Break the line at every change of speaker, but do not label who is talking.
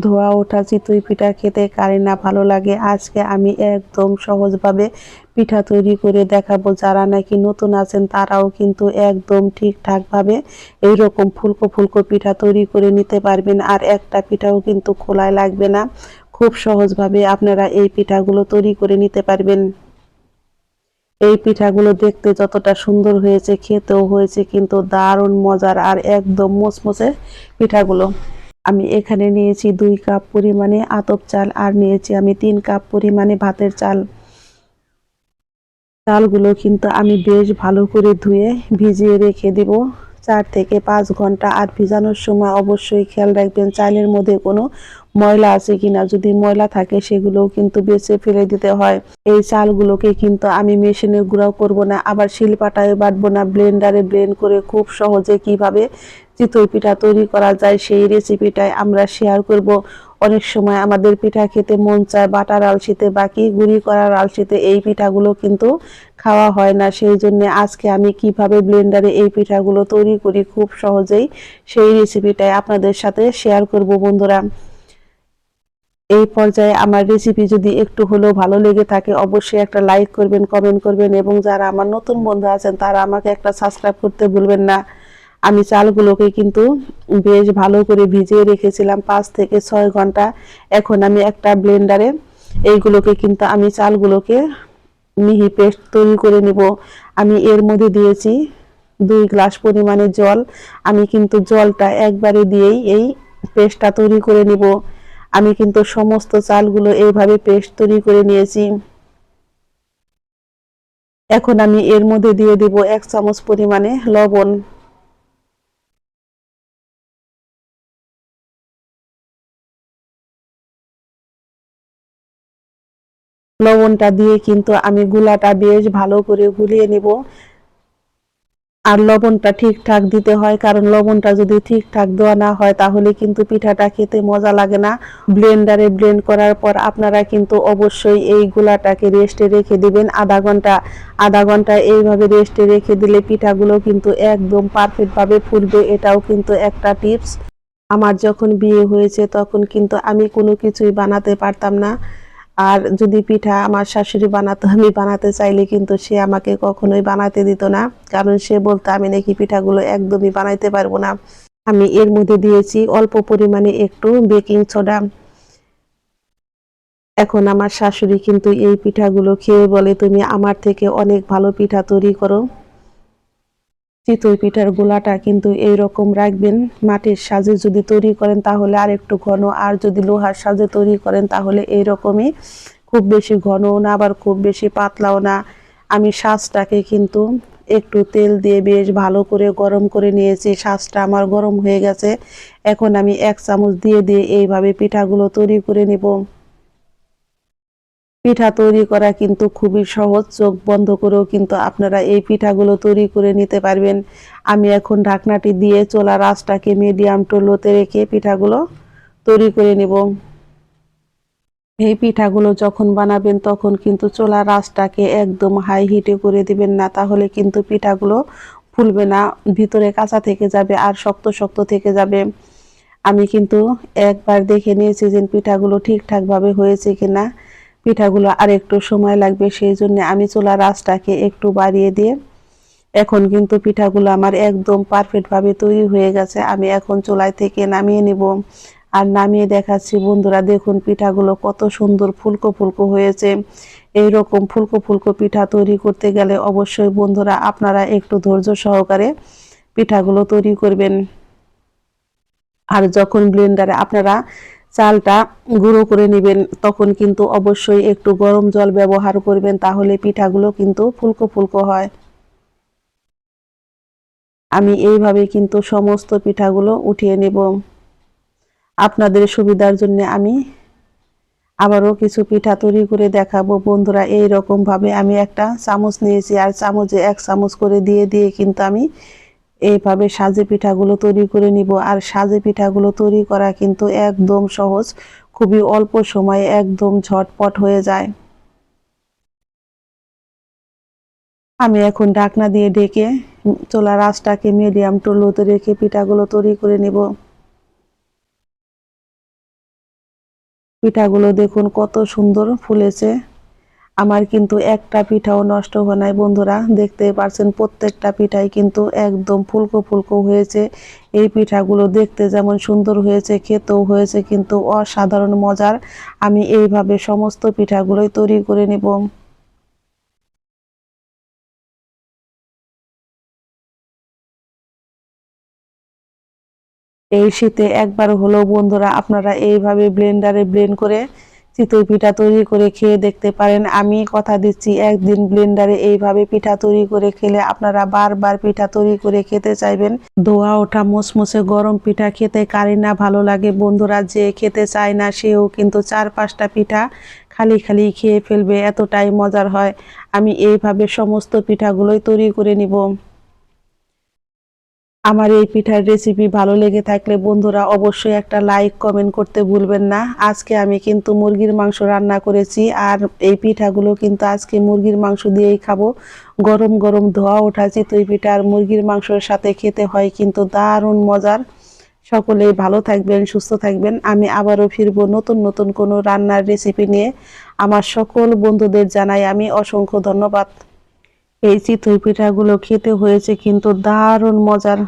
ধোয়া ওঠা চিতই পিঠা খেতে কারে না ভালো লাগে। আজকে আমি একদম সহজভাবে পিঠা তৈরি করে দেখাবো। যারা নাকি নতুন আছেন তারাও কিন্তু একদম ঠিকঠাকভাবে এইরকম ফুলকো ফুলকো পিঠা তৈরি করে নিতে পারবেন। আর একটা পিঠাও কিন্তু খোলায় লাগবে না। খুব সহজভাবে আপনারা এই পিঠাগুলো তৈরি করে নিতে পারবেন। এই পিঠাগুলো দেখতে যতটা সুন্দর হয়েছে খেতেও হয়েছে কিন্তু দারুণ মজার আর একদম মুচমুচে পিঠাগুলো। আমি এখানে নিয়েছি 2 কাপ পরিমাণে আতপ চাল আর নিয়েছি আমি 3 কাপ পরিমাণে ভাতের চাল। চালগুলো কিন্তু আমি বেশ ভালো করে ধুয়ে ভিজিয়ে রেখে দিব 4 থেকে 5 ঘন্টা। আর ভিজানোর সময় অবশ্যই খেয়াল রাখবেন চালের মধ্যে কোনো ময়লা আছে কিনা। যদি ময়লা থাকে সেগুলোও কিন্তু বেছে ফেলে দিতে হয়। এই চালগুলোকে কিন্তু আমি মেশিনে গুঁড়াও করব না, আবার শিলপাটায় বাটবো না, ব্লেন্ডারে ব্লেন্ড করে খুব সহজে কিভাবে চিতই পিঠা তৈরি করা যায় সেই রেসিপিটাই আমরা শেয়ার করব। অনেক সময় আমাদের পিঠা খেতে মন চায় বাটার আলসিতে, বাকি গুঁড়ি করার আলসিতে এই পিঠাগুলো কিন্তু খাওয়া হয় না। সেই জন্য আজকে আমি কিভাবে ব্লেন্ডারে এই পিঠাগুলো তৈরি করি খুব সহজেই সেই রেসিপিটাই আপনাদের সাথে শেয়ার করব বন্ধুরা। এই পর্যায়ে আমার রেসিপি যদি একটু হলেও ভালো লেগে থাকে অবশ্যই একটা লাইক করবেন, কমেন্ট করবেন এবং যারা আমার নতুন বন্ধু আছেন তারা আমাকে একটা সাবস্ক্রাইব করতে ভুলবেন না। আমি চালগুলোকে কিন্তু বেশ ভালো করে ভিজিয়ে রেখেছিলাম 5 থেকে 6 ঘন্টা। এখন আমি একটা ব্লেন্ডারে এইগুলোকে কিন্তু আমি চালগুলোকে মিহি পেস্ট তৈরি করে নিব। আমি এর মধ্যে দিয়েছি 2 গ্লাস পরিমাণে জল। আমি কিন্তু জলটা একবারে দিয়েই এই পেস্টটা তৈরি করে নিব। আমি কিন্তু সমস্ত চালগুলো এইভাবে পেস্ট তৈরি করে নিয়েছি। এখন আমি এর মধ্যে দিয়ে দিব 1 চামচ পরিমাণে লবণ। লবণটা দিয়ে কিন্তু আমি গুলাটা বেশ ভালো করে গুলিয়ে নিব। আর লবণটা ঠিকঠাক দিতে হয়, কারণ লবণটা যদি ঠিকঠাক দেওয়া না হয় তাহলে কিন্তু পিঠাটা খেতে মজা লাগে না। ব্লেন্ডারে ব্লেন্ড করার পর আপনারা কিন্তু অবশ্যই এই গুলাটাকে রেস্টে রেখে দিবেন আধা ঘন্টা। আধা ঘন্টা এইভাবে রেস্টে রেখে দিলে পিঠাগুলো কিন্তু একদম পারফেক্টভাবে ফুলবে। এটাও কিন্তু একটা টিপস। আমার যখন বিয়ে হয়েছে তখন কিন্তু আমি কোনো কিছুই বানাতে পারতাম না। আর যদি পিঠা আমার শাশুড়ি বানাতো, আমি বানাতে চাইলে কিন্তু সে আমাকে কখনোই বানাতে দিত না। কারণ সে বলতো আমি নাকি পিঠাগুলো একদমই বানাইতে পারবো না। আমি এর মধ্যে দিয়েছি অল্প পরিমাণে একটু বেকিং সোডা। এখন আমার শাশুড়ি কিন্তু এই পিঠাগুলো খেয়ে বলে তুমি আমার থেকে অনেক ভালো পিঠা তৈরি করো। চিতই পিঠার গোলাটা কিন্তু এইরকম রাখবেন। মাটির সাজে যদি তৈরি করেন তাহলে আর একটু ঘন, আর যদি লোহার সাজে তৈরি করেন তাহলে এইরকমই, খুব বেশি ঘনও না আবার খুব বেশি পাতলাও না। আমি সাজটাকে কিন্তু একটু তেল দিয়ে বেশ ভালো করে গরম করে নিয়েছি। সাজটা আমার গরম হয়ে গেছে। এখন আমি 1 চামচ দিয়ে দিয়ে এইভাবে পিঠাগুলো তৈরি করে নিব। পিঠা তৈরি করা কিন্তু খুবই সহজ। চোখ বন্ধ করেও কিন্তু আপনারা এই পিঠাগুলো তৈরি করে নিতে পারবেন। আমি এখন ঢাকনাটি দিয়ে চুলার আঁচটাকে মিডিয়াম টু লোতে রেখে পিঠাগুলো তৈরি করে নিব। এই পিঠাগুলো যখন বানাবেন তখন কিন্তু চুলার আঁচটাকে একদম হাই হিটে করে দিবেন না, তাহলে কিন্তু পিঠাগুলো ফুলবে না, ভিতরে কাঁচা থেকে যাবে আর শক্ত শক্ত থেকে যাবে। আমি কিন্তু একবার দেখে নিয়েছি যে পিঠাগুলো ঠিকঠাকভাবে হয়েছে কিনা। পিঠাগুলো আর একটু সময় লাগবে, সেই জন্য আমি চুলার আঁচটাকে একটু বাড়িয়ে দিয়ে এখন কিন্তু পিঠাগুলো আমার একদম পারফেক্টভাবে তৈরি হয়ে গেছে। আমি এখন চুলায় থেকে নামিয়ে নেব। আর নামিয়ে দেখাচ্ছি বন্ধুরা, দেখুন পিঠাগুলো কত সুন্দর ফুলকো ফুলকো হয়েছে। এইরকম ফুলকো ফুলকো পিঠা তৈরি করতে গেলে অবশ্যই বন্ধুরা আপনারা একটু ধৈর্য সহকারে পিঠাগুলো তৈরি করবেন। আর যখন ব্লেন্ডারে আপনারা চালটা গুঁড়ো করে নেবেন তখন কিন্তু অবশ্যই একটু গরম জল ব্যবহার করবেন, তাহলে পিঠাগুলো কিন্তু ফুলকো ফুলকো হয়। আমি এইভাবে কিন্তু সমস্ত পিঠাগুলো উঠিয়ে নেব। আপনাদের সুবিধার জন্য আমি আবারও কিছু পিঠা তৈরি করে দেখাবো বন্ধুরা। এই রকম ভাবে আমি একটা চামচ নিয়েছি আর চামচে 1 চামচ করে দিয়ে দিয়ে কিন্তু আমি এইভাবে সাজে পিঠাগুলো তৈরি করে নিব। আর সাজে পিঠাগুলো তৈরি করা কিন্তু একদম সহজ, খুবই অল্প সময়ে একদম ঝটপট হয়ে যায়। আমি এখন ঢাকনা দিয়ে ঢেকে চুলার আঁচটাকে মিডিয়াম টু লোতে রেখে পিঠাগুলো তৈরি করে নিব। পিঠাগুলো দেখুন কত সুন্দর ফুলেছে। আমার কিন্তু একটা পিঠাও নষ্ট হয় নাই বন্ধুরা, দেখতে পাচ্ছেন প্রত্যেকটা পিঠাই কিন্তু একদম ফুলকো ফুলকো হয়েছে। এই পিঠাগুলো দেখতে যেমন সুন্দর হয়েছে, খেতেও হয়েছে কিন্তু অসাধারণ মজার। আমি এইভাবে সমস্ত পিঠাগুলোই তৈরি করে নিব। এই শীতে একবার হলেও বন্ধুরা আপনারা এইভাবে ব্লেন্ডারে ব্লেন্ড করে চিতই পিঠা তৈরি করে খেয়ে দেখতে পারেন। আমি কথা দিচ্ছি, একদিন ব্লেন্ডারে এইভাবে পিঠা তৈরি করে খেলে আপনারা বারবার পিঠা তৈরি করে খেতে চাইবেন। ধোয়া ওঠা মুসমুসে গরম পিঠা খেতে কারি না ভালো লাগে বন্ধুরা, যে খেতে চায় না সেও কিন্তু 4-5টা পিঠা খালি খালি খেয়ে ফেলবে, এতটাই মজার হয়। আমি এইভাবে সমস্ত পিঠাগুলোই তৈরি করে নিব। আমার এই পিঠার রেসিপি ভালো লেগে থাকলে বন্ধুরা অবশ্যই একটা লাইক কমেন্ট করতে ভুলবেন না। আজকে আমি কিন্তু মুরগির মাংস রান্না করেছি, আর এই পিঠাগুলো কিন্তু আজকে মুরগির মাংস দিয়েই খাবো। গরম গরম ধোয়া ওঠা চিতই পিঠা আর মুরগির মাংসের সাথে খেতে হয় কিন্তু দারুণ মজার। সকলেই ভালো থাকবেন, সুস্থ থাকবেন। আমি আবারও ফিরবো নতুন নতুন কোনো রান্নার রেসিপি নিয়ে। আমার সকল বন্ধুদের জানাই আমি অসংখ্য ধন্যবাদ। এই চিতই পিঠাগুলো খেতে হয়েছে কিন্তু দারুণ মজার।